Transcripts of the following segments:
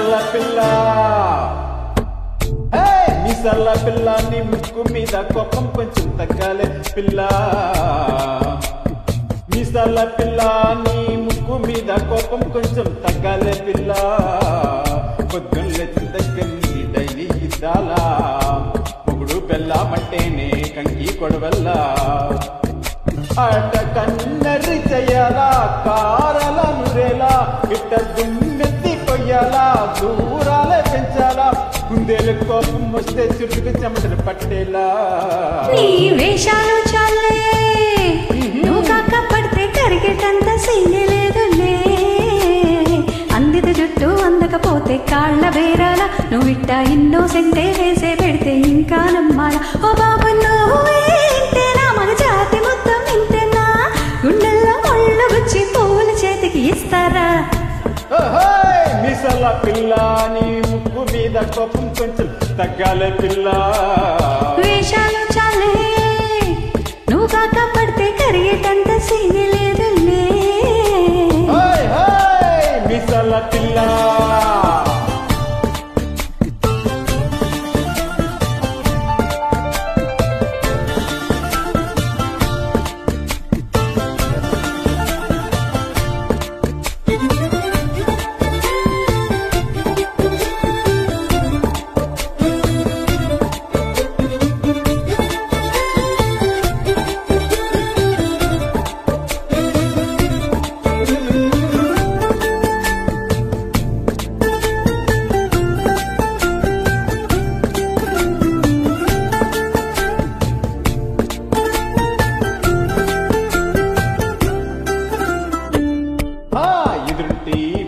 మిసల పిల్ల మిసల పిల్ల నీ ముక్కు మీద కోపం కొంచెం తగ్గాలే పిల్ల మిసల పిల్ల నీ ముక్కు మీద కోపం కొంచెం తగ్గాలే పిల్ల పొద్దున్న దగ్గర డైలీ ఇద్దాలా మొగుడు బెల్లమంటేనే కంకి కొడవల్లా అట కన్నరి చెయ్యాలా కారల నురేలా ఇట్ట దుమ్మెత్తి కొయ్యాలా దూరాలే పెంచాలా కుందేలు కోపం వస్తే చుట్టుకు చెమటలు పట్టేలా నీ వేషాలు చాలే నువ్వు కాక పడితే కరిగేటంత సీనే లేదులే అందిత జుట్టు అందకపోతే కాళ్ళ బేరాల నువ్వు ఇట్ట ఇన్నోసెంటే వేసే పెడితే ఇంకా నమ్మాలా ఓ బాబు నువ్వేంటేనా మగ జాతి మొత్తం ఇంతేనా గుండెల్లో ముళ్ళు గుచ్చి పువ్వుల చేతికి ఇస్తారా మిసల పిల్ల నీ ముక్కు మీద కోపం కొంచెం తగ్గాలే పిల్ల వేషాలు చాలే నువ్వు కాక పడితే కరిగేటంత సీనే లేదులే మిసల పిల్ల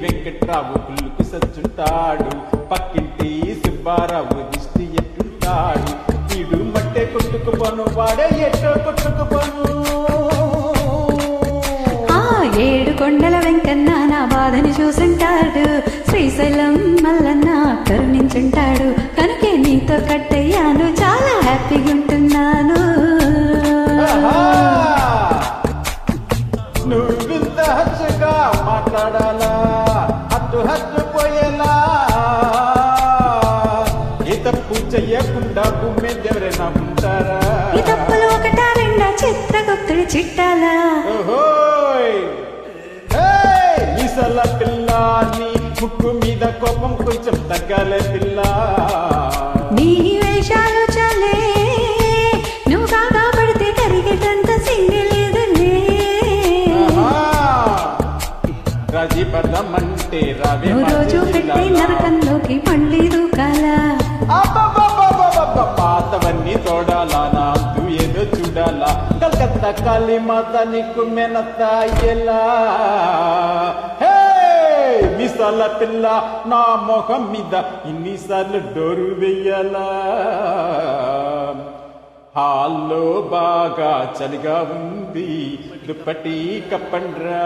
వెంకట్రావు పుల్లుకు సచ్చుంటాడు పక్కింటి సుబ్బారావు దిష్టి ఎట్టుంటాడు వీడు మట్టే కొట్టుకుపోను వాడే ఎట్టో కొట్టుకుపోను ఏడు కొండల వెంకన్న నా బాధని చూసుంటాడు శ్రీశైలం మల్లన్న కరుణించుంటాడు కనుకే నీతో కట్టయ్యాను చాలా హ్యాపీగా ఉంటున్నాను నువ్వింత హచ్చుగా మాట్లాడాలా హత్తు హత్తుపోయేలా ఈ తప్పు చెయ్యకుండా భూమి ఎవరైనా ఉంటారా ఈ తప్పులు ఒకటా రెండా చిత్రగుప్తుడి చిట్టాలా మిసల పిల్ల నీ ముక్కు మీద కోపం కొంచెం తగ్గాలే పిల్ల నీ వేషాలు చాలే నువ్వు కాగా పడితే కరిగేటంత సింగి లేదులే రాజీ పడమంటే రావే రోజు పెట్టే నరకంలోకి మళ్ళీ దూకాలా పాతవన్నీ తోడాలా నాదు ఏదో చూడాలా కలకత్తా కాళీ మాత నీకు మెనత్త అయ్యేలా మిసల పిల్ల నా మొహం మీద ఇన్నిసార్లు డోరు వెయ్యాలా హాల్లో బాగా చలిగా ఉంది దుప్పటి కప్పండ్రా